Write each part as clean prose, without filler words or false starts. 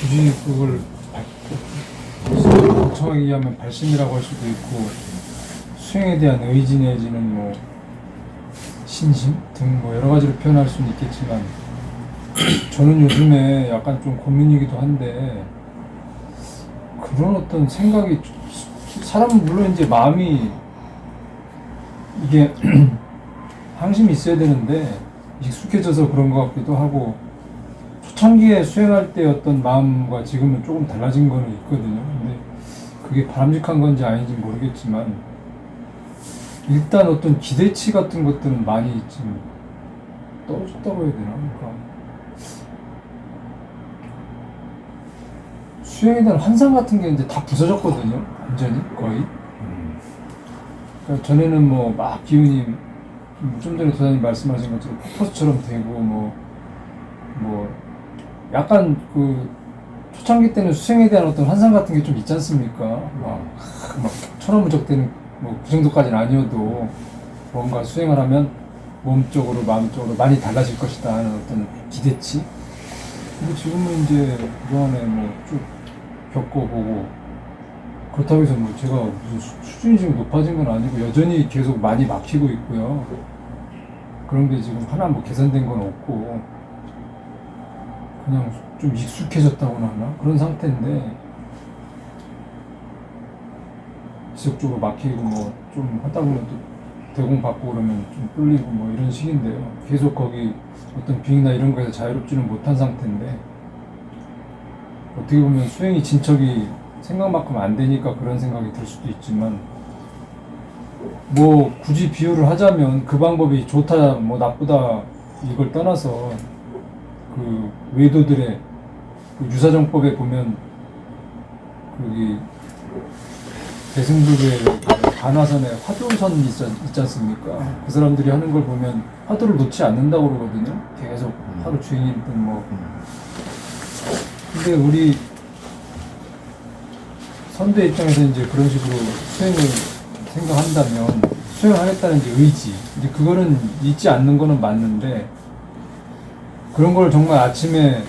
굳이 그걸 정확히 얘기하면 발심이라고 할 수도 있고 수행에 대한 의지 내지는 뭐 신심 등 뭐 여러 가지로 표현할 수는 있겠지만 저는 요즘에 약간 좀 고민이기도 한데 그런 어떤 생각이 사람은 물론 이제 마음이 이게 항심이 있어야 되는데 익숙해져서 그런 것 같기도 하고 초창기에 수행할 때 어떤 마음과 지금은 조금 달라진 거는 있거든요. 근데 그게 바람직한 건지 아닌지 모르겠지만 일단 어떤 기대치 같은 것들은 많이 지금 떨어졌다고 해야 되나? 그러니까 수행에 대한 환상 같은 게 이제 다 부서졌거든요. 완전히 거의. 그러니까 전에는 뭐 막 기운이 좀 전에 도사님 말씀하신 것처럼 폭포수처럼 되고 뭐 약간 그 초창기 때는 수행에 대한 어떤 환상 같은 게 좀 있지 않습니까? 막 천하무적되는 뭐 그 정도까지는 아니어도 뭔가 수행을 하면 몸적으로 마음적으로 많이 달라질 것이다 하는 어떤 기대치. 근데 지금은 이제 그동안에 뭐 쭉 겪어보고 그렇다고 해서 뭐 제가 무슨 수준이 지금 높아진 건 아니고 여전히 계속 많이 막히고 있고요. 그런 게 지금 하나 뭐 개선된 건 없고 그냥 좀 익숙해졌다고나 하나 그런 상태인데 지속적으로 막히고 뭐 좀 하다 보면 또 대공받고 그러면 좀 뚫리고 뭐 이런 식인데요. 계속 거기 어떤 빙이나 이런 거에서 자유롭지는 못한 상태인데 어떻게 보면 수행이 진척이 생각만큼 안 되니까 그런 생각이 들 수도 있지만 뭐 굳이 비유를 하자면 그 방법이 좋다 뭐 나쁘다 이걸 떠나서 그 외도들의 그 유사정법에 보면 거기 대승불교의 간화선에 화두선이 있지 않습니까? 그 사람들이 하는 걸 보면 화두를 놓지 않는다고 그러거든요. 계속 하루 종일든 뭐. 근데 우리 선배 입장에서 이제 그런 식으로 수행을 생각한다면 수행하겠다는 이제 의지. 이제 그거는 잊지 않는 거는 맞는데 그런 걸 정말 아침에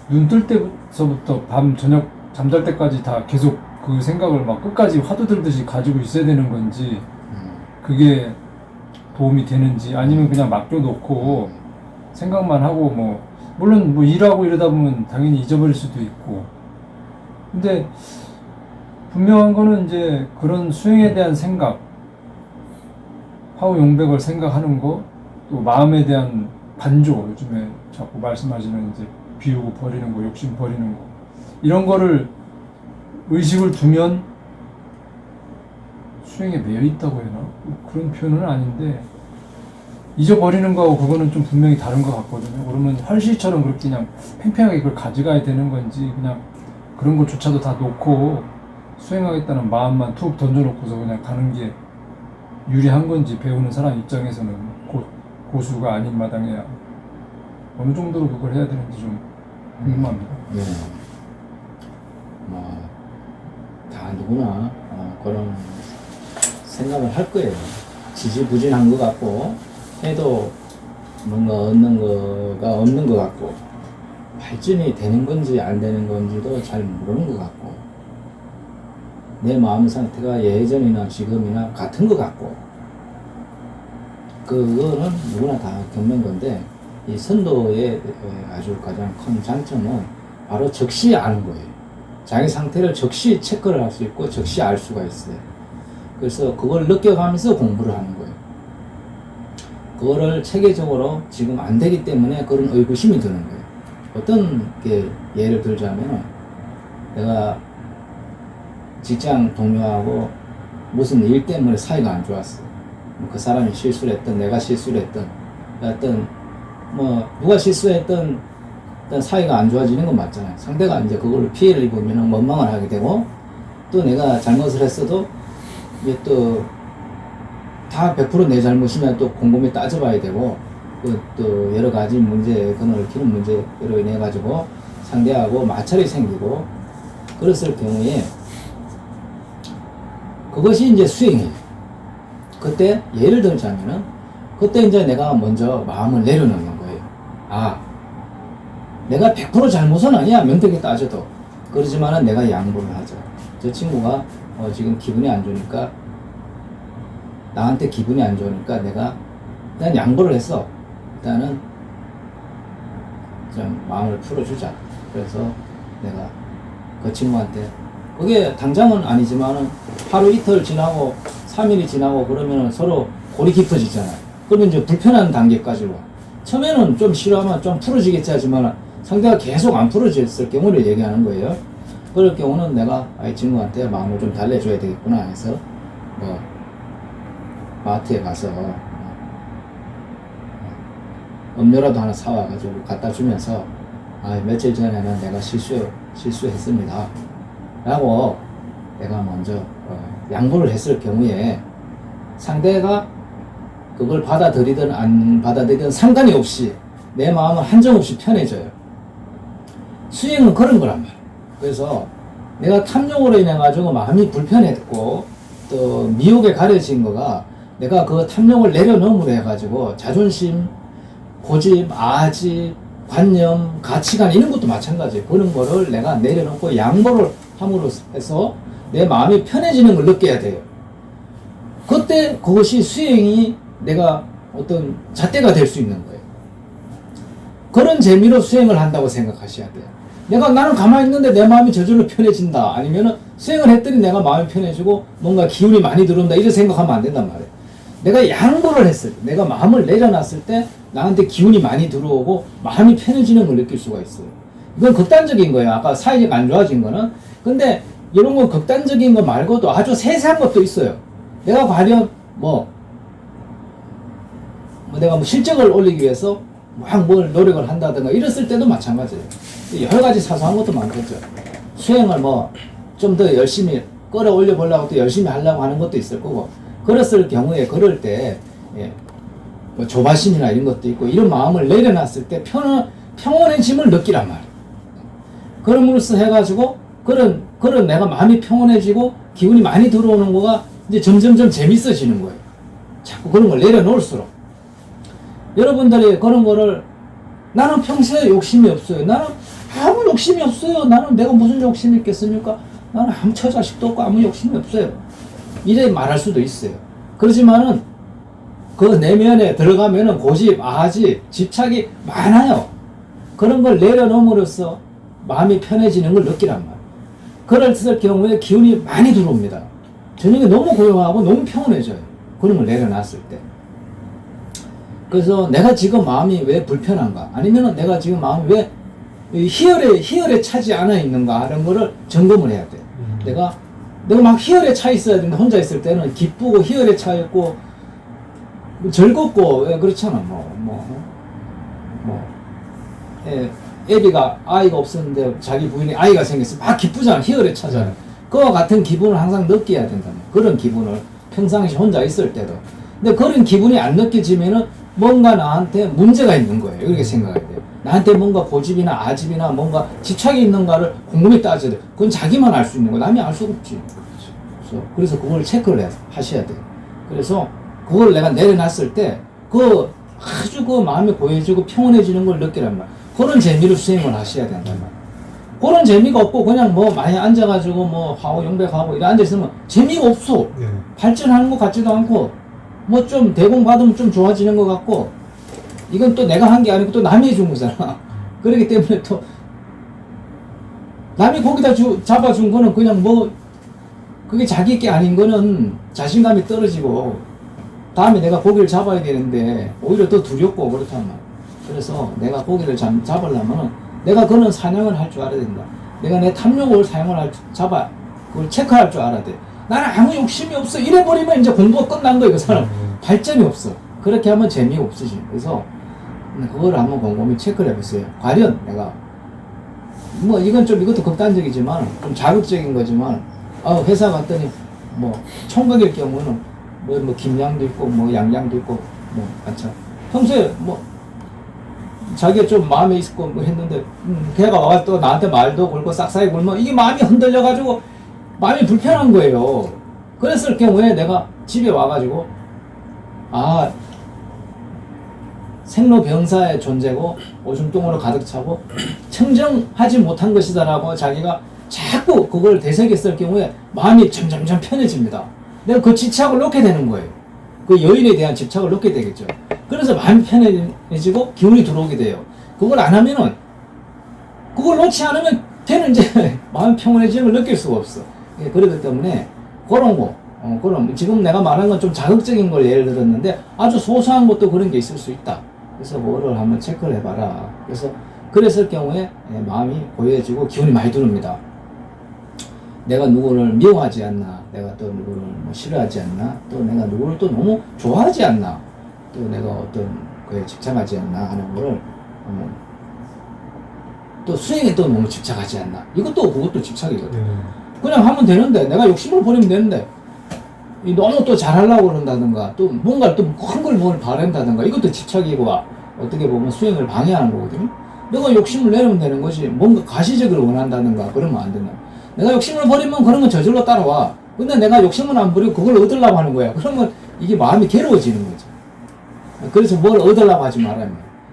눈 뜰 때서부터 밤 저녁 잠잘 때까지 다 계속 그 생각을 막 끝까지 화두 들듯이 가지고 있어야 되는 건지 그게 도움이 되는지 아니면 그냥 맡겨놓고 생각만 하고 뭐 물론 뭐 일하고 이러다 보면 당연히 잊어버릴 수도 있고 근데 분명한 거는 이제 그런 수행에 대한 생각 화우용백을 생각하는 거 또 마음에 대한 반조 요즘에 자꾸 말씀하시는 이제 비우고 버리는 거 욕심 버리는 거 이런 거를 의식을 두면 수행에 매여 있다고 해야 하나? 그런 표현은 아닌데 잊어버리는 거하고 그거는 좀 분명히 다른 것 같거든요. 그러면 활시처럼 그렇게 그냥 팽팽하게 그걸 가져가야 되는 건지 그냥 그런 것조차도 다 놓고 수행하겠다는 마음만 툭 던져놓고서 그냥 가는 게 유리한 건지 배우는 사람 입장에서는 고수가 아닌 마당에 어느 정도로 그걸 해야 되는지 좀 궁금합니다. 네. 다 누구나 그런 생각을 할 거예요. 지지부진한 것 같고 해도 뭔가 얻는 거가 없는 것 같고 발전이 되는 건지 안 되는 건지도 잘 모르는 것 같고 내 마음 상태가 예전이나 지금이나 같은 것 같고 그거는 누구나 다 겪는 건데 이 선도의 아주 가장 큰 장점은 바로 즉시 아는 거예요. 자기 상태를 즉시 체크를 할 수 있고 즉시 알 수가 있어요. 그래서 그걸 느껴가면서 공부를 하는 거예요. 그거를 체계적으로 지금 안 되기 때문에 그런 의구심이 드는 거예요. 어떤 게 예를 들자면 내가 직장 동료하고 무슨 일 때문에 사이가 안 좋았어. 그 사람이 실수를 했든 내가 실수를 했든 어떤 뭐 누가 실수했든 일단 사이가 안 좋아지는 건 맞잖아요. 상대가 이제 그걸로 피해를 입으면 원망을 하게 되고 또 내가 잘못을 했어도 이게 또 다 100% 내 잘못이면 또 곰곰이 따져봐야 되고 또 여러 가지 문제, 그걸 얽히는 문제로 인해 가지고 상대하고 마찰이 생기고 그랬을 경우에 그것이 이제 수행이에요. 그때 예를 들자면은 그때 이제 내가 먼저 마음을 내려놓는 거예요. 내가 100% 잘못은 아니야. 명백히 따져도. 그러지만은 내가 양보를 하죠. 저 친구가 지금 기분이 안 좋으니까, 나한테 기분이 안 좋으니까 내가 일단 양보를 했어. 일단은 좀 마음을 풀어주자. 그래서 내가 그 친구한테, 그게 당장은 아니지만은 하루 이틀 지나고 3일이 지나고 그러면은 서로 골이 깊어지잖아. 그러면 이제 불편한 단계까지 와. 처음에는 좀 싫어하면 좀 풀어지겠지 하지만 상대가 계속 안 풀어졌을 경우를 얘기하는 거예요. 그럴 경우는 내가 이 친구한테 마음을 좀 달래줘야 되겠구나 해서 뭐 마트에 가서 음료라도 하나 사와가지고 갖다 주면서 며칠 전에는 내가 실수했습니다 라고 내가 먼저 양보를 했을 경우에 상대가 그걸 받아들이든 안 받아들이든 상관이 없이 내 마음은 한정없이 편해져요. 수행은 그런 거란 말이야. 그래서 내가 탐욕으로 인해 가지고 마음이 불편했고 또 미혹에 가려진 거가 내가 그 탐욕을 내려놓음으로 해가지고 자존심, 고집, 아집, 관념, 가치관 이런 것도 마찬가지예요. 그런 거를 내가 내려놓고 양보를 함으로 해서 내 마음이 편해지는 걸 느껴야 돼요. 그때 그것이 수행이 내가 어떤 잣대가 될 수 있는 거예요. 그런 재미로 수행을 한다고 생각하셔야 돼요. 나는 가만히 있는데 내 마음이 저절로 편해진다. 아니면은 수행을 했더니 내가 마음이 편해지고 뭔가 기운이 많이 들어온다. 이렇게 생각하면 안 된단 말이에요. 내가 양보를 했을 때, 내가 마음을 내려놨을 때 나한테 기운이 많이 들어오고 마음이 편해지는 걸 느낄 수가 있어요. 이건 극단적인 거예요. 아까 사이즈가 안 좋아진 거는. 근데 이런 건 극단적인 거 말고도 아주 세세한 것도 있어요. 내가 과연 내가 실적을 올리기 위해서 막 뭘 노력을 한다든가 이랬을 때도 마찬가지예요. 여러 가지 사소한 것도 많겠죠. 수행을 좀 더 열심히 끌어올려 보려고 또 열심히 하려고 하는 것도 있을 거고, 그랬을 경우에 그럴 때 조바심이나 이런 것도 있고, 이런 마음을 내려놨을 때 평온해짐을 느끼란 말이에요. 그럼으로써 해가지고 그런 내가 마음이 평온해지고 기운이 많이 들어오는 거가 이제 점점점 재밌어지는 거예요. 자꾸 그런 걸 내려놓을수록. 여러분들이 그런 거를, 나는 평소에 욕심이 없어요. 나는 아무 욕심이 없어요. 나는 내가 무슨 욕심이 있겠습니까? 나는 아무 처자식도 없고 아무 욕심이 없어요. 이래 말할 수도 있어요. 그렇지만은 그 내면에 들어가면은 고집, 아집, 집착이 많아요. 그런 걸 내려놓음으로써 마음이 편해지는 걸 느끼란 말이에요. 그랬을 경우에 기운이 많이 들어옵니다. 저녁에 너무 고요하고 너무 평온해져요. 그런 걸 내려놨을 때. 그래서 내가 지금 마음이 왜 불편한가? 아니면은 내가 지금 마음이 왜 희열에 차지 않아 있는가? 하는 거를 점검을 해야 돼. 내가 막 희열에 차 있어야 되는데, 혼자 있을 때는 기쁘고 희열에 차 있고 즐겁고 그렇잖아. 애비가 아이가 없었는데 자기 부인이 아이가 생겼어. 막 기쁘잖아. 희열에 차잖아. 그와 같은 기분을 항상 느껴야 된다. 그런 기분을 평상시 혼자 있을 때도. 근데 그런 기분이 안 느껴지면은 뭔가 나한테 문제가 있는 거예요. 이렇게 생각해야 돼요. 나한테 뭔가 고집이나 아집이나 뭔가 집착이 있는가를 곰곰이 따져야 돼요. 그건 자기만 알 수 있는 거예요. 남이 알 수가 없지. 그래서 그걸 체크를 하셔야 돼요. 그래서 그걸 내가 내려놨을 때 아주 마음이 고요해지고 평온해지는 걸 느끼란 말이에요. 그런 재미로 수행을 하셔야 된단 말이에요. 그런 재미가 없고 그냥 많이 앉아가지고 하고 용백하고 이래 앉아있으면 재미가 없어. 네. 발전하는 것 같지도 않고 좀 대공받으면 좀 좋아지는 것 같고, 이건 또 내가 한 게 아니고 또 남이 해준 거잖아. 그렇기 때문에 또 남이 거기다 잡아준 거는 그냥 그게 자기 게 아닌 거는 자신감이 떨어지고 다음에 내가 고기를 잡아야 되는데 오히려 더 두렵고 그렇단 말이야. 그래서 내가 고기를 잡으려면 내가 그런 사냥을 할 줄 알아야 된다. 내가 내 탐욕을 그걸 체크할 줄 알아야 돼. 나는 아무 욕심이 없어. 이래버리면 이제 공부가 끝난 거야. 그 사람 발전이 없어. 그렇게 하면 재미가 없어지. 그래서 그걸 한번 곰곰이 체크를 해보세요. 과연 내가 이것도 극단적이지만 좀 자극적인 거지만, 회사 갔더니 총각일 경우는 김양도 있고 양양도 있고 많잖아. 평소에 자기가 좀 마음에 있고 했는데 걔가 와서 또 나한테 말도 걸고 싹싹이 굴면 이게 마음이 흔들려가지고 마음이 불편한 거예요. 그랬을 경우에 내가 집에 와가지고 생로병사의 존재고 오줌통으로 가득 차고 청정하지 못한 것이다라고 자기가 자꾸 그걸 되새겼을 경우에 마음이 점점점 편해집니다. 내가 그 집착을 놓게 되는 거예요. 그 여인에 대한 집착을 놓게 되겠죠. 그래서 마음이 편해지고 기운이 들어오게 돼요. 그걸 안 하면은, 그걸 놓지 않으면 걔는 이제 마음 평온해지는 걸 느낄 수가 없어. 예, 그렇기 때문에 그런 거, 그럼 지금 내가 말한 건 좀 자극적인 걸 예를 들었는데 아주 소소한 것도 그런 게 있을 수 있다. 그래서 그거를 한번 체크를 해봐라. 그래서 그랬을 경우에 마음이 고요해지고 기운이 많이 들어옵니다. 내가 누구를 미워하지 않나, 내가 또 누구를 뭐 싫어하지 않나, 또 내가 누구를 또 너무 좋아하지 않나, 또 내가 어떤 거에 집착하지 않나 하는 거를 또 수행에 또 너무 집착하지 않나. 이것도 그것도 집착이거든. 그냥 하면 되는데, 내가 욕심을 버리면 되는데 너무 또 잘하려고 그런다든가 또 뭔가 또 큰 걸 뭘 바란다든가 이것도 집착이고 어떻게 보면 수행을 방해하는 거거든요. 내가 욕심을 내면 되는 것이 뭔가 가시적으로 원한다든가 그러면 안 된다. 내가 욕심을 버리면 그런 건 저절로 따라와. 근데 내가 욕심을 안 버리고 그걸 얻으려고 하는 거야. 그러면 이게 마음이 괴로워지는 거죠. 그래서 뭘 얻으려고 하지 말아야 해.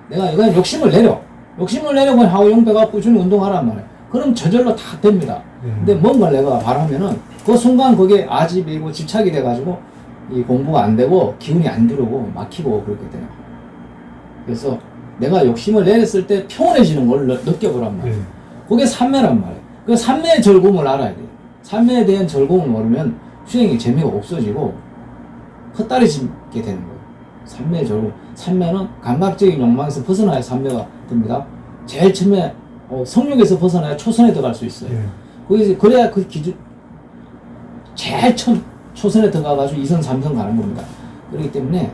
내가 이건 욕심을 내려. 욕심을 내려고 하고 용배가 꾸준히 운동하란 말이야. 그럼 저절로 다 됩니다. 근데 뭔가를 내가 바라면은 그 순간 그게 아집이고 집착이 돼가지고 이 공부가 안 되고 기운이 안 들어오고 막히고 그렇게 돼요. 그래서 내가 욕심을 내렸을 때 평온해지는 걸 느껴보란 말이야. 그게 삼매란 말이야. 그 삼매의 즐거움을 알아야 돼. 삼매에 대한 즐거움을 모르면 수행이 재미가 없어지고 헛다리지게 되는 거예요. 삼매의 즐거움. 삼매는 감각적인 욕망에서 벗어나야 삼매가 됩니다. 제일 처음에 성욕에서 벗어나야 초선에 들어갈 수 있어요. 거기서 그래야 그 기준 제일 처음 초선에 들어가가지고 2선, 3선 가는 겁니다. 그렇기 때문에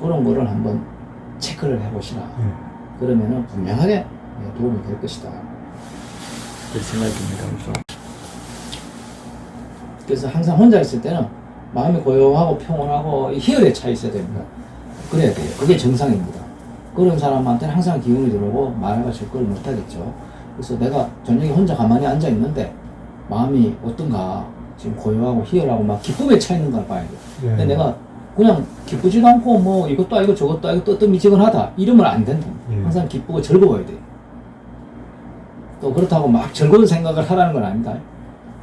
그런 거를 한번 체크를 해보시라. 그러면은 분명하게 도움이 될 것이다. 그렇게 생각이 듭니다. 그래서 항상 혼자 있을 때는 마음이 고요하고 평온하고 희열에 차 있어야 됩니다. 그래야 돼요. 그게 정상입니다. 그런 사람한테는 항상 기운이 들어오고 말과 접근을 못하겠죠. 그래서 내가 저녁에 혼자 가만히 앉아 있는데 마음이 어떤가 지금 고요하고 희열하고 막 기쁨에 차 있는 걸 봐야 돼. 근데 내가 그냥 기쁘지도 않고 뭐 이것도 아니고 저것도 아니고 뜨뜻미지근하다 이러면 안 된다. 항상 기쁘고 즐거워야 돼. 또 그렇다고 막 즐거운 생각을 하라는 건 아닙니다.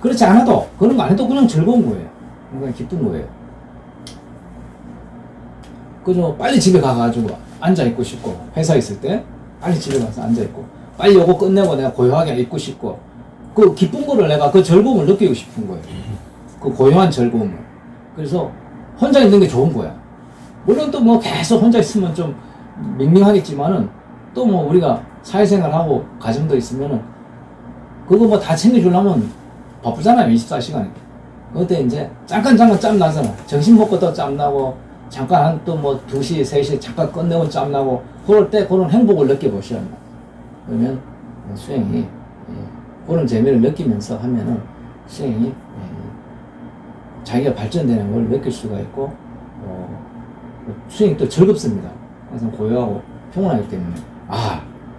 그렇지 않아도 그런 거 안 해도 그냥 즐거운 거예요. 그냥 기쁜 거예요. 그저 빨리 집에 가가지고 앉아 있고 싶고 회사 있을 때 빨리 집에 가서 앉아 있고 빨리 요거 끝내고 내가 고요하게 있고 싶고 그 기쁜 거를 내가 그 즐거움을 느끼고 싶은 거예요. 그 고요한 즐거움을. 그래서 혼자 있는 게 좋은 거야. 물론 또 뭐 계속 혼자 있으면 좀 밍밍하겠지만은 또 뭐 우리가 사회생활하고 가정도 있으면은 그거 뭐 다 챙겨주려면 바쁘잖아요. 24시간에. 그때 이제 잠깐 짬 나잖아. 점심 먹고 또 짬 나고 잠깐 한 또 뭐 2시, 3시 잠깐 끝내고 짬 나고 그럴 때 그런 행복을 느껴보셔야 합니다. 그러면 수행이 그런 재미를 느끼면서 하면은 수행이 자기가 발전되는 걸 느낄 수가 있고 수행이 또 즐겁습니다. 항상 고요하고 평온하기 때문에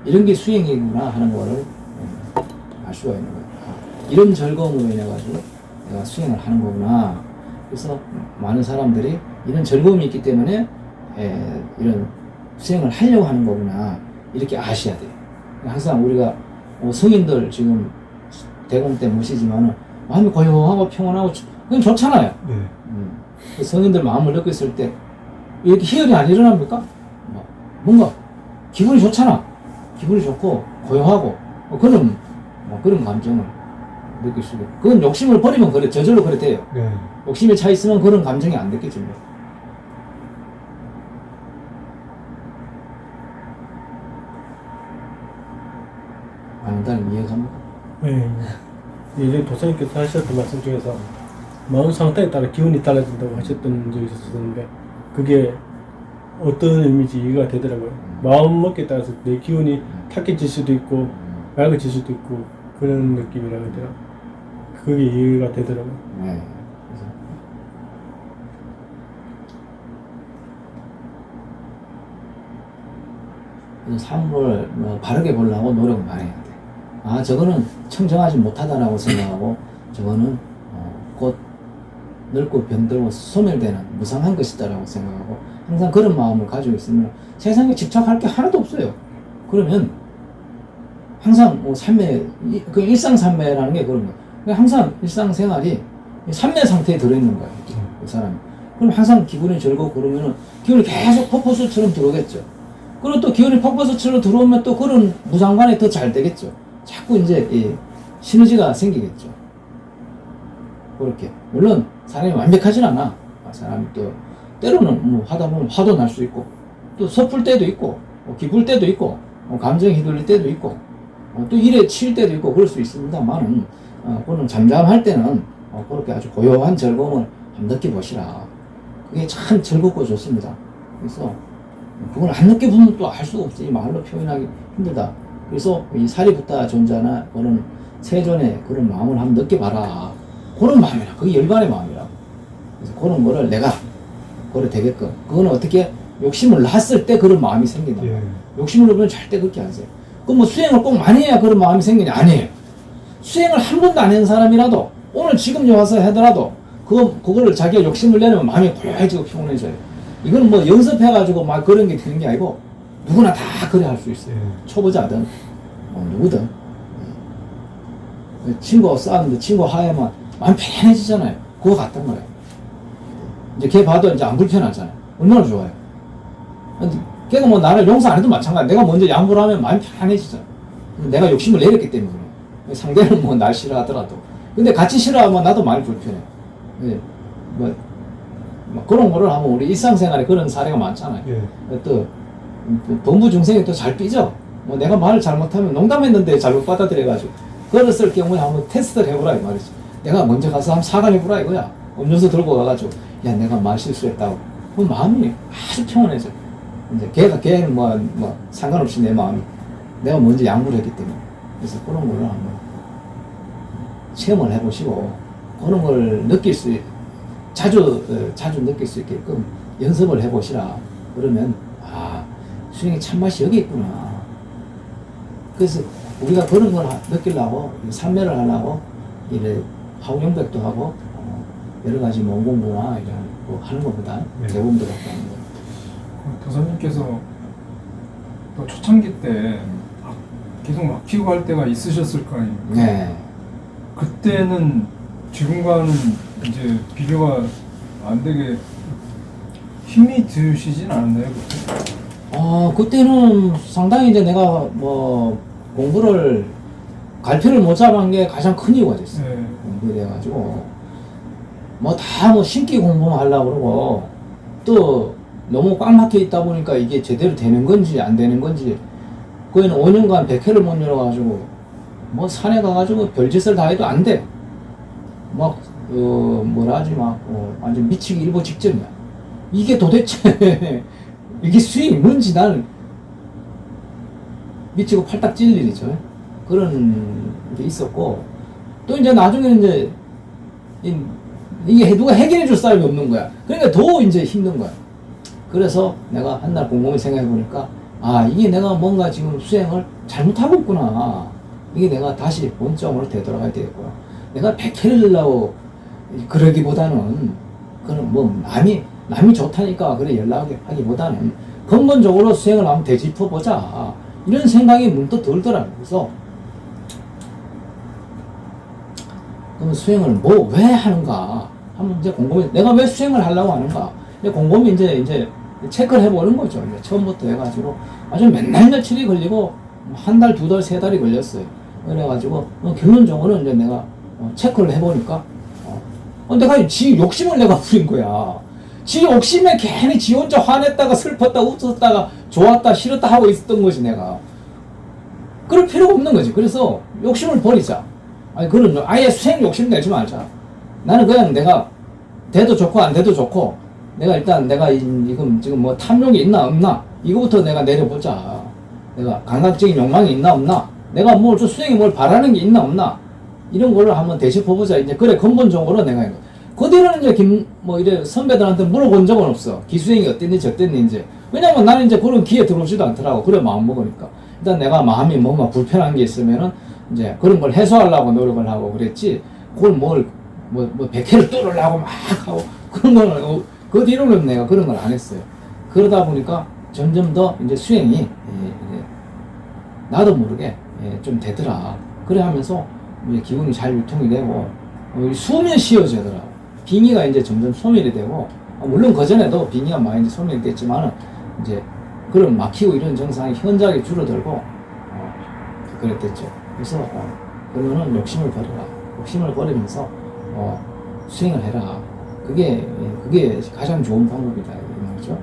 이런 게 수행이구나 하는 거를 알 수가 있는 거예요. 이런 즐거움으로 인해 가지고 내가 수행을 하는 거구나. 그래서 많은 사람들이 이런 즐거움이 있기 때문에 이런 수행을 하려고 하는 거구나 이렇게 아셔야 돼요. 항상 우리가 성인들 지금 대공 때 모시지만은 마음이 고요하고 평온하고 그건 좋잖아요. 그 성인들 마음을 느꼈을 때 이렇게 희열이 안 일어납니까? 뭔가 기분이 좋잖아. 기분이 좋고 고요하고 그런 그런 감정을 느낄 수 있고 그건 욕심을 버리면 그래 저절로 그래 돼요. 욕심에 차 있으면 그런 감정이 안 느껴집니다. 아무튼 이해갑니까? 네. 예전에 도사님께서 하셨던 말씀 중에서 마음 상태에 따라 기운이 달라진다고 하셨던 적이 있었는데 그게 어떤 의미인지 이해가 되더라고요. 마음 먹기에 따라서 내 기운이 탁해질 수도 있고 맑아질 수도 있고 그런 느낌이라고 해야 되나? 그게 이해가 되더라고요. 네. 그래서 삶을 바르게 보려고 노력을 많이 해야 돼. 저거는 청정하지 못하다라고 생각하고 저거는 곧 늙고 병들고 소멸되는 무상한 것이다라고 생각하고 항상 그런 마음을 가지고 있으면 세상에 집착할 게 하나도 없어요. 그러면 항상 뭐 삶의 그 일상산매라는 게 그런 거예요. 그러니까 항상 일상생활이 산매 상태에 들어있는 거예요. 그 사람이. 그럼 항상 기분이 즐겁고 그러면은 기운이 계속 폭포수처럼 들어오겠죠. 그리고 또 기운이 폭포수처럼 들어오면 또 그런 무상관이 더 잘 되겠죠. 자꾸 이제 이 시너지가 생기겠죠. 그렇게. 물론 사람이 완벽하진 않아. 사람이 또 때로는 뭐 하다 보면 화도 날 수 있고 또 섣불 때도 있고 기쁠 때도 있고 감정이 휘둘릴 때도 있고 또 일에 치일 때도 있고 그럴 수 있습니다만은 그거는 잠잠할 때는 그렇게 아주 고요한 즐거움을 한번 느껴보시라. 그게 참 즐겁고 좋습니다. 그래서 그걸 안 느껴보면 또 알 수가 없지. 말로 표현하기 힘들다. 그래서 이 사리부타 존자나 그런 세존의 그런 마음을 한번 느껴봐라. 그런 마음이라. 그게 열반의 마음이라. 그래서 그런 거를 내가 그래 되게끔. 그거는 어떻게 욕심을 놨을 때 그런 마음이 생긴다. 예. 욕심을 놓으면 절대 그렇게 안 해요. 그럼 뭐 수행을 꼭 많이 해야 그런 마음이 생기냐? 아니에요. 수행을 한 번도 안 한 사람이라도 오늘 지금 와서 하더라도 그거를 자기가 욕심을 내면 마음이 고요해지고 평온해져요. 이건 뭐 연습해가지고 막 그런 게 되는 게 아니고 누구나 다 그래 할 수 있어요. 초보자든 누구든. 친구하고 싸우는데 친구 하에만 마음 편해지잖아요. 그거 같단 말이에요. 이제 걔 봐도 이제 안 불편하잖아요. 얼마나 좋아요. 걔가 뭐 나를 용서 안 해도 마찬가지야. 내가 먼저 양보를 하면 마음이 편안해지잖아. 내가 욕심을 내렸기 때문에. 상대는 뭐 날 싫어하더라도. 근데 같이 싫어하면 나도 많이 불편해. 뭐 그런 거를 하면 우리 일상생활에 그런 사례가 많잖아요. 예. 또 범부 중생이 또 잘 삐져. 뭐 내가 말을 잘못하면 농담했는데 잘못 받아들여가지고 그랬을 경우에 한번 테스트를 해보라 이 말이지. 내가 먼저 가서 한번 사과해보라 이거야. 음료수 들고 가가지고 야 내가 말 실수했다고. 그 마음이 아주 평온해져. 이제 걔는 뭐 상관없이 내 마음이 내가 먼저 양보를 했기 때문에. 그래서 그런 거를 한번 체험을 해보시고 그런 걸 느낄 수 자주 느낄 수 있게끔 연습을 해보시라. 그러면 수행의 참맛이 여기 있구나. 그래서 우리가 그런 걸 느끼려고 삼매를 하려고 이래 화우영백도 하고 여러 가지 몸공부나 이런 거 하는 것보다 대부분도 그렇게 하는 거예요. 도사님께서 또 초창기 때 계속 막히고 할 때가 있으셨을 거 아닙니까? 네. 그때는 지금과는 이제 비교가 안 되게 힘이 드시진 않았나요? 그때? 그때는 상당히 이제 내가 뭐 공부를 갈피를 못 잡은 게 가장 큰 이유가 됐어요. 네. 공부에 대해가지고 뭐 다 뭐 신기 공부만 하려고 그러고 또 너무 꽉 막혀 있다 보니까 이게 제대로 되는 건지 안 되는 건지 거기는 5년간 100회를 못 열어가지고 뭐 산에 가가지고 별짓을 다 해도 안 돼. 막 뭐라 하지 막 완전 미치기 일보 직전이야. 이게 도대체 이게 수익이 뭔지 나는 미치고 팔딱 찔 일이죠. 그런 게 있었고 또 이제 나중에 이제 이게 누가 해결해 줄 사람이 없는 거야. 그러니까 더 이제 힘든 거야. 그래서 내가 한날 곰곰이 생각해 보니까 이게 내가 뭔가 지금 수행을 잘못하고 있구나. 이게 내가 다시 본점으로 되돌아가야 되겠구나. 내가 백해를 그러기보다는 그런 뭐 남이 좋다니까 그래 연락하기보다는 근본적으로 수행을 한번 되짚어 보자. 이런 생각이 문득 들더라고요. 그래서 그러면 수행을 뭐 왜 하는가? 한번 이제 곰곰이 내가 왜 수행을 하려고 하는가? 이제 곰곰이 이제 체크를 해보는 거죠. 이제 처음부터 해가지고 아주 맨날 며칠이 걸리고 한 달, 두 달, 세 달이 걸렸어요. 그래가지고 결론적으로는 이제 내가 체크를 해보니까 내가 지 욕심을 내가 부린 거야. 지 욕심에 괜히 지 혼자 화냈다가 슬펐다 웃었다가 좋았다 싫었다 하고 있었던 거지 내가. 그럴 필요가 없는 거지. 그래서 욕심을 버리자. 그런 아예 수행 욕심 내지 말자. 나는 그냥 내가 돼도 좋고 안 돼도 좋고 내가 일단 내가 지금 뭐 탐욕이 있나 없나 이거부터 내가 내려보자. 내가 감각적인 욕망이 있나 없나 내가 수행이 뭘 바라는 게 있나 없나 이런 거를 한번 되짚어보자. 이제 그래 근본적으로 내가 이거 그대로는 이제 이래 선배들한테 물어본 적은 없어. 기수행이 어땠는지 어땠는지. 왜냐면 나는 이제 그런 기회 들어오지도 않더라고. 그래 마음 먹으니까. 일단 내가 마음이 뭔가 불편한 게 있으면은 이제 그런 걸 해소하려고 노력을 하고 그랬지. 그걸 뭐 100회를 뚫으려고 막 하고 그런 거는 그 뒤로는 내가 그런 걸 안 했어요. 그러다 보니까 점점 더 이제 수행이 이제 나도 모르게 좀 되더라. 그래 하면서 이제 기운이 잘 유통이 되고 숨이 쉬어지더라고. 빙의가 이제 점점 소멸이 되고 물론 그 전에도 빙의가 많이 이제 소멸이 됐지만은 이제 그런 막히고 이런 증상이 현저하게 줄어들고 그랬댔죠. 그래서 그러면은 욕심을 버려라. 욕심을 버리면서 수행을 해라. 그게 가장 좋은 방법이다 이 말이죠.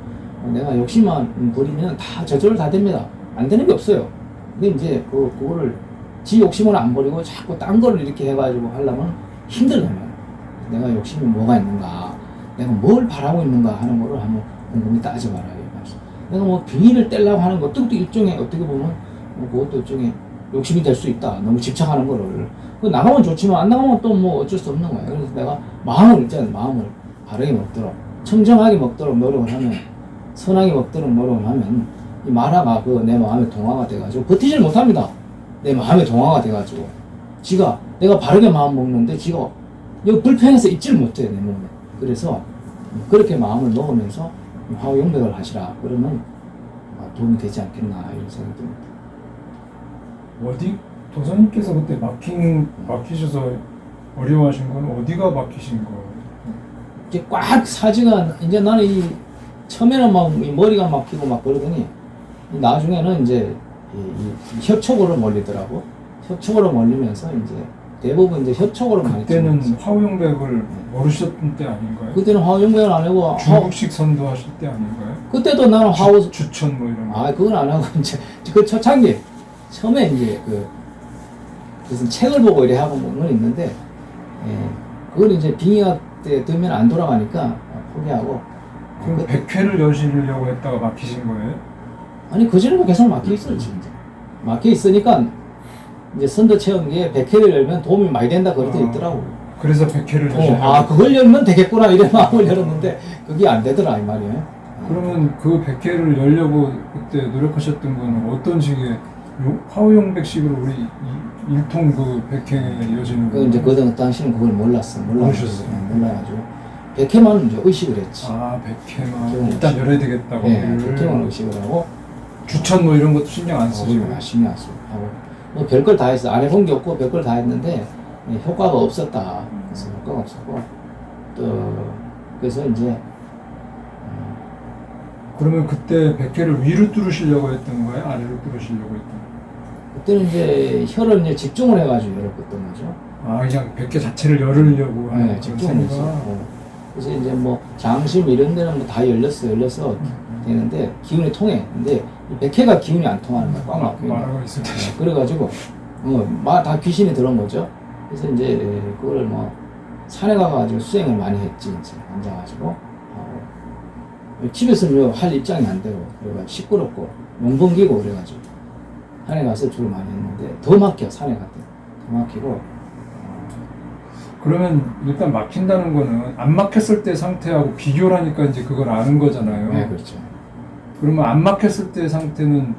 내가 욕심만 부리면 다 저절로 다 됩니다. 안 되는 게 없어요. 근데 이제 그거를 지 욕심을 안 버리고 자꾸 딴 거를 이렇게 해가지고 하려면 힘들잖아요. 내가 욕심이 뭐가 있는가, 내가 뭘 바라고 있는가 하는 거를 한번 곰곰이 따져봐라 이 말이죠. 내가 뭐 빙의를 떼려고 하는 것도 일종의 어떻게 보면 그것도 일종의 욕심이 될 수 있다. 너무 집착하는 거를. 그 나가면 좋지만 안 나가면 또 뭐 어쩔 수 없는 거야. 그래서 내가 마음을 바르게 먹도록, 청정하게 먹도록 노력을 하면, 선하게 먹도록 노력을 하면, 이 만화가 내 마음에 동화가 돼가지고 버티질 못합니다. 내 마음에 동화가 돼가지고. 내가 바르게 마음 먹는데 지가 여기 불편해서 있질 못해, 내 몸에. 그래서 그렇게 마음을 먹으면서 화우용백을 하시라. 그러면 도움이 되지 않겠나, 이런 생각이 듭니다. 어디 도사님께서 그때 막히셔서 어려워하신 건 어디가 막히신 거예요? 이제 꽉 사지가 이제 나는 처음에는 막 머리가 막히고 막 그러더니 나중에는 이제 이 협촉으로 몰리더라고. 협촉으로 몰리면서 이제 대부분 이제 협촉으로 많이 그때는 찍었어요. 화우용백을 모르셨던 때 아닌가요? 그때는 화우용백을 안 하고 중국식 선도하실 때 아닌가요? 그때도 나는 화우 주천 뭐 이런 거. 그건 안 하고 이제 그 초창기 처음에 이제 무슨 책을 보고 이래 하고 뭐 건 있는데 그걸 이제 빙의가 때 되면 안 돌아가니까 포기하고. 그럼 100회를 여시려고 했다가 막히신 거예요? 아니 그전에도 계속 막혀 있어요 진짜. 막혀 있으니까 이제 선도 체험기에 100회를 열면 도움이 많이 된다 그러돼 있더라고. 그래서 100회를 여시려고. 그걸 열면 되겠구나 이래 마음을 열었는데 그게 안 되더라 이 말이에요. 그러면 그 100회를 열려고 그때 노력하셨던 건 어떤 식의 화우용백식으로 우리 일통 그 100회 이어지는 그 이제 그 당시는 그걸 몰랐어요. 모르셨어요. 몰라가지고 100회만 이제 의식을 했지. 100회만 일단 열어야 되겠다고. 네, 100회만 의식을 하고 주천 뭐 이런 것도 신경 안 쓰시고. 신경 안 쓰고 하고 뭐 별걸 다 했어. 안 해본 게 없고 별걸 다 했는데 효과가 없었다. 그래서 효과가 없었고 또 그래서 이제 그러면 그때 100회를 위로 뚫으시려고 했던 거예요? 아래로 뚫으시려고 했던 거예요? 그때는 이제 혀를 이제 집중을 해가지고 열었던 거죠. 그냥 100회 자체를 열으려고 하는 그런 집중을 했어요. 그래서 이제 뭐 장심 이런 데는 뭐 다 열려서 되는데 기운이 통해. 근데 이 100회가 기운이 안 통하는 거야. 꽉 막혀. 말하고 있을 때. 그래가지고 다 귀신이 들어온 거죠. 그래서 이제 그걸 뭐 산에 가가지고 수행을 많이 했지 이제 앉아가지고 집에서는 할 입장이 안 되고 그래가 시끄럽고 용번기고 그래가지고 산에 가서 주로 많이 했는데 더 막혀. 산에 갔을 때 더 막히고. 그러면 일단 막힌다는 거는 안 막혔을 때 상태하고 비교를 하니까 이제 그걸 아는 거잖아요. 네, 그렇죠. 그러면 안 막혔을 때 상태는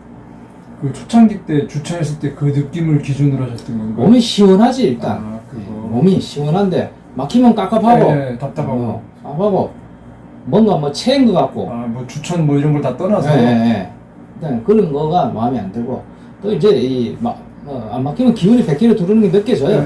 그 초창기 때 주차했을 때 그 느낌을 기준으로 하셨던 건가요? 몸이 시원하지 일단. 그거. 몸이 시원한데 막히면 깝깝하고. 네, 답답하고. 답답하고. 뭔가 뭐 체인 것 같고. 뭐 주천 뭐 이런 걸 다 떠나서. 일단 그런 거가 마음에 안 들고 또 이제 안 막히면 기운이 100개를 두르는 게 느껴져요.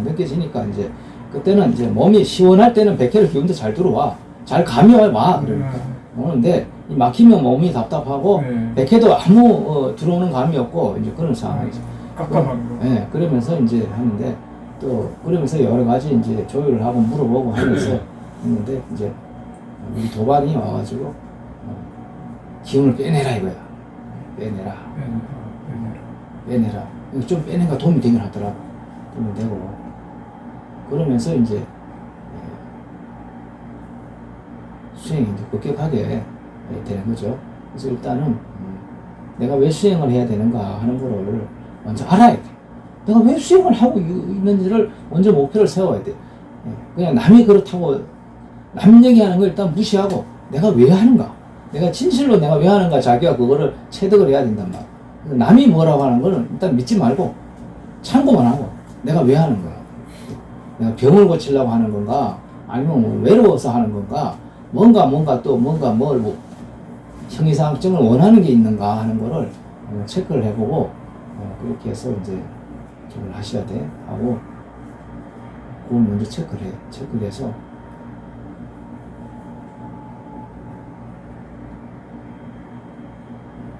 느껴지니까 이제 그때는 이제 몸이 시원할 때는 100개를 기운도 잘 들어와. 잘 감이 와. 그러니까. 오는데 이 막히면 몸이 답답하고 100회도 아무 들어오는 감이 없고 이제 그런 상황이죠. 깝깝한 거. 그러면서 이제 하는데 또 그러면서 여러 가지 이제 조율을 하고 물어보고 하면서 했는데 이제 우리 도반이 와가지고 기운을 빼내라 이거야. 빼내라. 이거 좀 빼내가 도움이 되긴 하더라고. 도움이 되고 그러면서 이제 수행이 이제 급격하게 되는 거죠. 그래서 일단은 내가 왜 수행을 해야 되는가 하는 거를 먼저 알아야 돼. 내가 왜 수행을 하고 있는지를 먼저 목표를 세워야 돼. 그냥 남이 그렇다고 남 얘기하는 걸 일단 무시하고 내가 왜 하는가? 내가 진실로 내가 왜 하는가? 자기가 그거를 체득을 해야 된단 말이야. 남이 뭐라고 하는 거는 일단 믿지 말고 참고만 하고 내가 왜 하는 거야. 내가 병을 고치려고 하는 건가 아니면 뭐 외로워서 하는 건가 뭔가 또 뭔가 뭘 뭐 형이상증을 원하는 게 있는가 하는 거를 체크를 해보고 그렇게 해서 이제 저걸 하셔야 돼 하고 그걸 먼저 체크를 해. 체크를 해서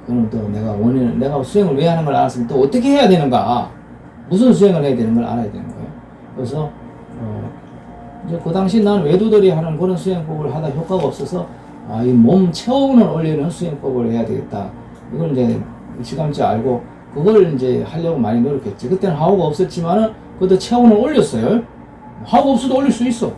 그럼 또 내가 수행을 왜 하는 걸 알았으면 또 어떻게 해야 되는가 무슨 수행을 해야 되는 걸 알아야 되는 거예요. 그래서 이제 그 당시 나는 외도들이 하는 그런 수행법을 하다 효과가 없어서 이 몸 체온을 올리는 수행법을 해야 되겠다. 이걸 이제 일찌감치 알고 그걸 이제 하려고 많이 노력했지. 그때는 하우가 없었지만은 그것도 체온을 올렸어요. 하우가 없어도 올릴 수 있어.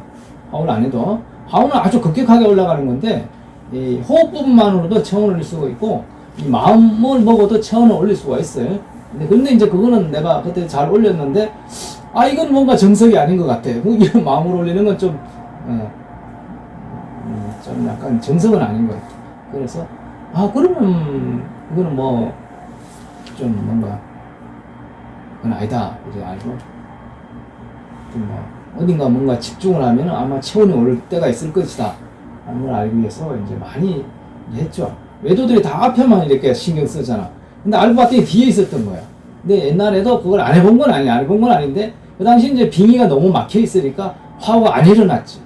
하우를 안 해도. 하우는 아주 급격하게 올라가는 건데 이 호흡 부분만으로도 체온을 올릴 수가 있고 이 마음을 먹어도 체온을 올릴 수가 있어요. 근데 이제 그거는 내가 그때 잘 올렸는데 이건 뭔가 정석이 아닌 것 같아. 이런 마음으로 올리는 건 좀 약간 정석은 아닌 것 같아. 그래서 그러면 이거는 뭐 좀 뭔가 그건 아니다 이제 알고 좀 뭐 어딘가 뭔가 집중을 하면 아마 체온이 오를 때가 있을 것이다 하는 걸 알기 위해서 이제 많이 했죠. 외도들이 다 앞에만 이렇게 신경 쓰잖아. 근데 알고 봤더니 뒤에 있었던 거야. 근데 옛날에도 그걸 안 해본 건 아니야. 안 해본 건 아닌데 그 당시 이제 빙의가 너무 막혀 있으니까 화우가 안 일어났지.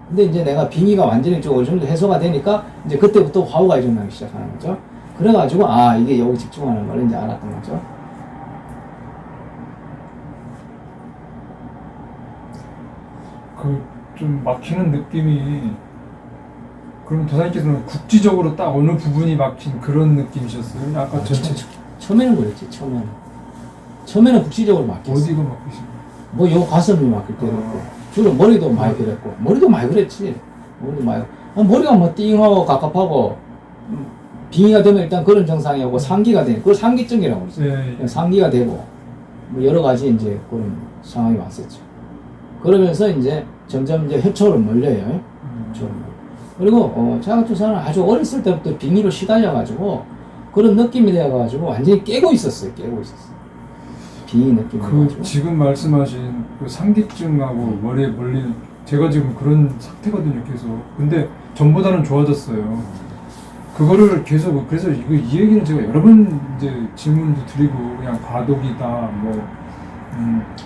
근데 이제 내가 빙의가 완전히 좀 어느 정도 해소가 되니까 이제 그때부터 화우가 일어나기 시작하는 거죠. 그래가지고 이게 여기 집중하는 걸 이제 알았던 거죠. 그 좀 막히는 느낌이 그럼 도사님께서는 국지적으로 딱 어느 부분이 막힌 그런 느낌이셨어요? 아까 전체 처음에는 그랬지. 처음에는 국지적으로 막혔어. 어디가 막히신 거예요? 뭐 요 가슴이 막힐 때도 있고 주로 머리도 많이 그랬고 머리도 많이 그랬지. 머리가 뭐 띵하고 갑갑하고 빙의가 되면 일단 그런 증상이 오고 상기가 되는 그걸 상기증이라고 그러죠. 예. 상기가 되고 뭐 여러 가지 이제 그런 상황이 왔었죠. 그러면서 이제 점점 이제 협초로 몰려요. 그리고 저 같은 사람은 아주 어렸을 때부터 빙의로 시달려가지고 그런 느낌이 되어가지고 완전히 깨고 있었어요. 빙의 느낌이 그 지금 말씀하신 그 상기증하고 머리에 몰리는 제가 지금 그런 상태거든요. 계속. 근데 전보다는 좋아졌어요. 그거를 계속 그래서 이 얘기는 제가 여러 번 이제 질문도 드리고 그냥 과독이다 뭐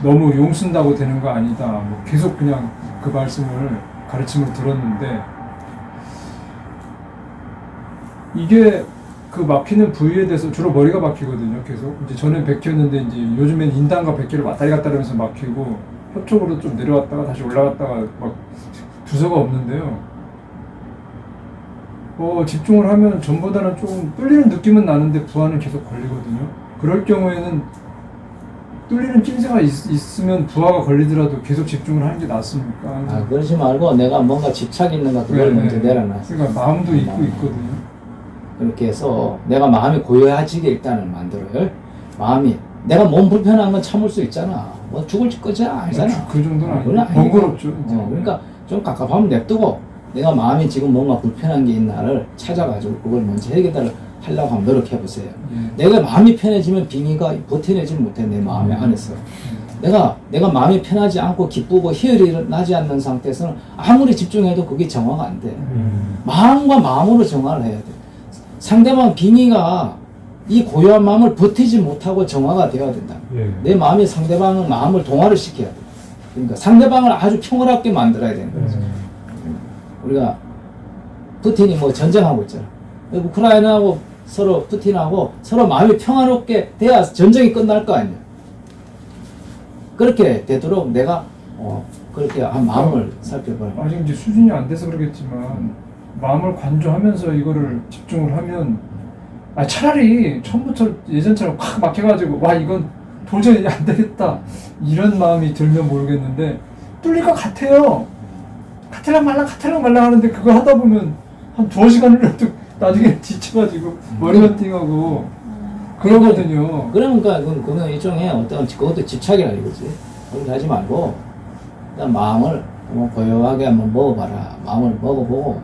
너무 용 쓴다고 되는 거 아니다 뭐 계속 그냥 그 말씀을 가르침을 들었는데 이게 그 막히는 부위에 대해서 주로 머리가 막히거든요. 계속 이제 전엔 백희였는데 이제 요즘엔 인단과 백희를 왔다리 갔다 하면서 막히고 협쪽으로 좀 내려왔다가 다시 올라갔다가 막 두서가 없는데요. 집중을 하면 전보다는 조금 뚫리는 느낌은 나는데 부하는 계속 걸리거든요. 그럴 경우에는 뚫리는 낌새가 있으면 부하가 걸리더라도 계속 집중을 하는 게 낫습니까? 그러지 말고 내가 뭔가 집착이 있는가 그걸 먼저 내려놨어. 그러니까 마음도 있고 있거든요. 그렇게 해서 내가 마음이 고요해지게 일단은 만들어요. 마음이 내가 몸 불편한 건 참을 수 있잖아. 뭐 죽을 거지 아니잖아. 그 정도는 그건 아니고 번거롭죠. 그러니까 좀 갑갑하면 냅두고 내가 마음이 지금 뭔가 불편한 게 있나를 찾아가지고 그걸 먼저 해결을 하려고 한번 노력해보세요. 내가 마음이 편해지면 빙의가 버텨내지 못해 내 마음의 안에서. 내가 마음이 편하지 않고 기쁘고 희열이 나지 않는 상태에서는 아무리 집중해도 그게 정화가 안 돼. 마음과 마음으로 정화를 해야 돼. 상대방 빙의가 이 고요한 마음을 버티지 못하고 정화가 되어야 된다. 내 마음이 상대방의 마음을 동화를 시켜야 돼. 그러니까 상대방을 아주 평화롭게 만들어야 되는 거지. 우리가 푸틴이 뭐 전쟁하고 있잖아. 우크라이나하고 서로 푸틴하고 서로 마음이 평화롭게 돼야 전쟁이 끝날 거 아니야. 그렇게 되도록 내가 그렇게 한 마음을 살펴봐요. 아직 이제 수준이 안 돼서 그러겠지만 마음을 관조하면서 이거를 집중을 하면 차라리 처음부터 예전처럼 확 막혀가지고 와 이건 도저히 안 되겠다 이런 마음이 들면 모르겠는데 뚫릴 것 같아요. 카틀랑 말랑 하는데 그거 하다 보면 한 두어 시간이라도 나중에 지쳐가지고 머리가 띵하고 그러거든요. 그러니까 그건 일종의 그것도 집착이라 이거지. 그렇게 하지 말고 일단 마음을 고요하게 한번 먹어봐라. 마음을 먹어보고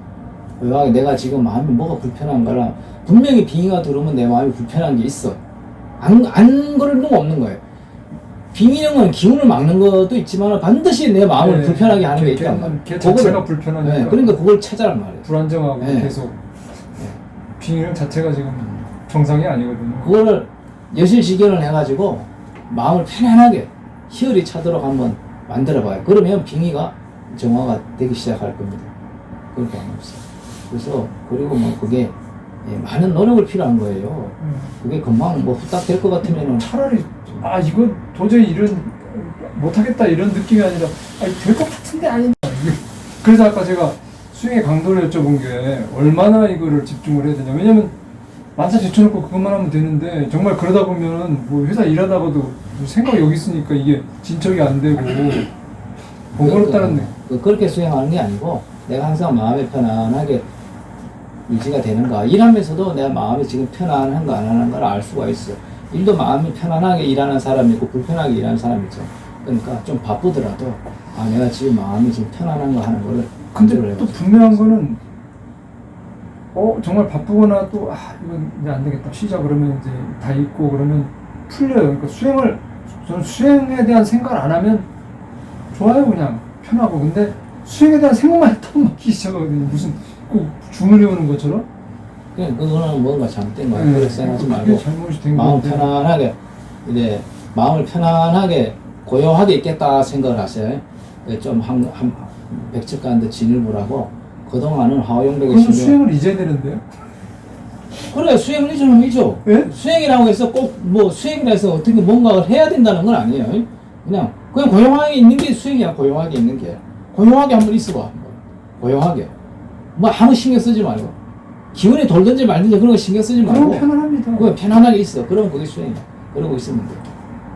고요하게 내가 지금 마음이 뭐가 불편한 거라 분명히 빙의가 들어오면 내 마음이 불편한 게 있어. 안 그럴 놈 없는 거예요. 빙의는 기운을 막는 것도 있지만 반드시 내 마음을 불편하게 하는 게 있단 말이야. 걔 자체가 불편하니까. 네, 그러니까 그걸 찾아란 말이야. 불안정하고 네. 계속 빙의력 자체가 지금 정상이 아니거든요. 그거를 여실시견을 해가지고 마음을 편안하게 희열이 차도록 한번 만들어봐요. 그러면 빙의가 정화가 되기 시작할 겁니다. 그렇게 안 없어. 그래서 그리고 뭐 그게 많은 노력을 필요한 거예요. 그게 금방 뭐 후딱 될 것 같으면은 차라리 이거 도저히 이런 못하겠다 이런 느낌이 아니라 될 것 같은데 아닌가. 그래서 아까 제가 수행의 강도를 여쭤본 게 얼마나 이거를 집중을 해야 되냐. 왜냐면 만사 제쳐놓고 그것만 하면 되는데 정말 그러다 보면은 뭐 회사 일하다가도 뭐 생각이 여기 있으니까 이게 진척이 안 되고 번거롭다는 느낌. 그렇게 수행하는 게 아니고 내가 항상 마음이 편안하게 유지가 되는가. 일하면서도 내가 마음이 지금 편안한가 안 하는가를 알 수가 있어. 일도 마음이 편안하게 일하는 사람이 있고 불편하게 일하는 사람이 있죠. 그러니까 좀 바쁘더라도 내가 지금 마음이 지금 편안한가 하는 거를 근데 컨트롤 또 해가지고. 분명한 거는 정말 바쁘거나 또 이건 이제 안 되겠다 쉬자 그러면 이제 다 잊고 그러면 풀려요. 그러니까 저는 수행에 대한 생각을 안 하면 좋아요. 그냥 편하고. 근데 수행에 대한 생각만 했다면 막히기 시작하거든요. 무슨 꼭 주문이 오는 것처럼. 그거는 뭔가 잘못된 거야. 네, 그렇게 생각하지 그게 말고 잘못이 된 마음 건데. 편안하게 이제 마음을 편안하게 고요하게 있겠다 생각을 하세요. 좀한 100첩간도 진일보라고 그동안은 하오영백의 그러면 수행을 잊어야 되는데요? 그래 수행을 잊으면 잊어. 예? 수행이라고 해서 꼭 뭐 수행이라 해서 어떻게 뭔가를 해야 된다는 건 아니에요. 그냥 고요하게 있는 게 수행이야. 고요하게 있는 게 고요하게 한번 있어봐. 고요하게 뭐 아무 신경 쓰지 말고 기운이 돌든지 말든지 그런 거 신경 쓰지 말고 그럼 편안합니다. 그냥 편안하게 있어. 그러면 그게 수행이야. 그러고 있으면 돼.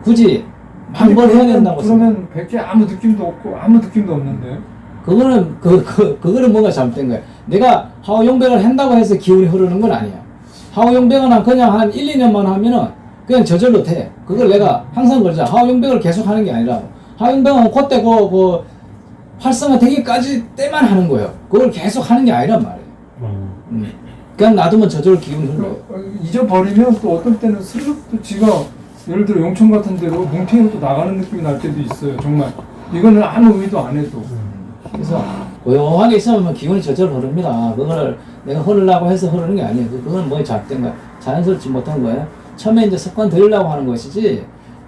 굳이 막 뭘 해야 된다고 그러면 100개 아무 느낌도 없고 아무 느낌도 없는데요? 그거는 그거는 뭔가 잘못된 거야. 내가 하오용백을 한다고 해서 기운이 흐르는 건 아니야. 하오용백은 그냥 한 1, 2년만 하면은 그냥 저절로 돼. 그걸 내가 항상 그러자. 하오용백을 계속 하는 게 아니라 하오용백은 그때 그 활성화 되기까지 때만 하는 거예요. 그걸 계속 하는 게 아니란 말이에요. 그냥 놔두면 저절로 기운이 흘러요. 잊어버리면 또 어떨 때는 스르륵 또 지가 예를 들어 용천 같은 데로 뭉탱이로 또 나가는 느낌이 날 때도 있어요. 정말 이거는 아무 의도 안 해도. 그래서 고요하게 있으면 기운이 저절로 흐릅니다. 그걸 내가 흐르려고 해서 흐르는 게 아니에요. 그건 뭐 잘된 거야. 자연스럽지 못한 거예요. 처음에 이제 습관 들이려고 하는 것이지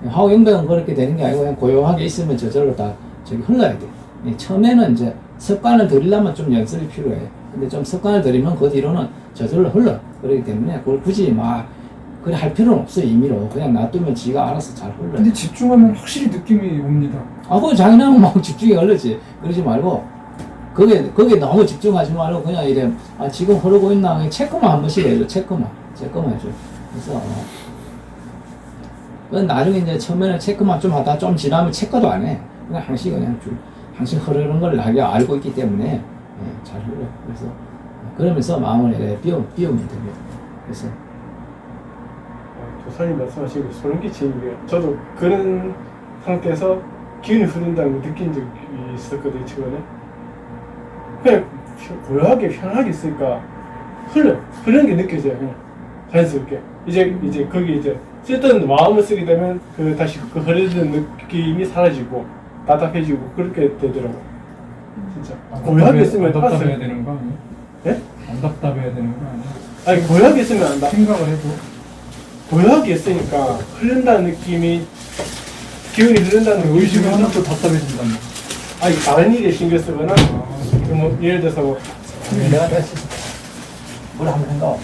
하오영백은 그렇게 되는 게 아니고 그냥 고요하게 있으면 저절로 다 저기 흘러야 돼. 처음에는 이제 습관을 들이려면 좀 연습이 필요해. 근데 좀 습관을 들이면 그 뒤로는 저절로 흘러. 그렇기 때문에 그걸 굳이 막 그래 할 필요는 없어요. 임의로 그냥 놔두면 지가 알아서 잘 흘러요. 근데 집중하면 확실히 느낌이 옵니다. 그거 자기는 막 집중이 걸리지. 그러지 말고 거기에 너무 집중하지 말고 그냥 이래 지금 흐르고 있나 그냥 체크만 한 번씩 해줘. 체크만 해줘. 그래서 그건 나중에 이제 처음에는 체크만 좀 하다 좀 지나면 체크도 안 해. 그냥 항상 흐르는 걸 나게 알고 있기 때문에 잘 흘러. 그래서 그러면서 마음을 이렇게 비우면 됩니다. 그래서 도사님 말씀하신 게 소름 끼치는 게 저도 그런 상태에서 기운이 흐른다는 걸 느낀 적이 있었거든요. 최근에 그냥 고요하게 편하게 있으니까 흐르는 게 느껴져요. 그냥 자연스럽게 이제 거기 이제 쓸데없는 마음을 쓰게 되면 다시 그 흐르는 느낌이 사라지고 답답해지고 그렇게 되더라고. 진짜 고요하게 있으면 안 답답해야 되는 거 아니에요? 예? 안 답답해야 되는 거 아니에요? 아니 고요하게 있으면 안 나. 생각을 해도 고요하게 있으니까 흐른다는 느낌이 기운이 흐른다는 느낌이 의식을 들면서 하면 또 답답해진다는 거. 아니 다른 일에 신경 쓰거나 뭐 예를 들어서 뭐 내가 다시 뭘 한번 생각.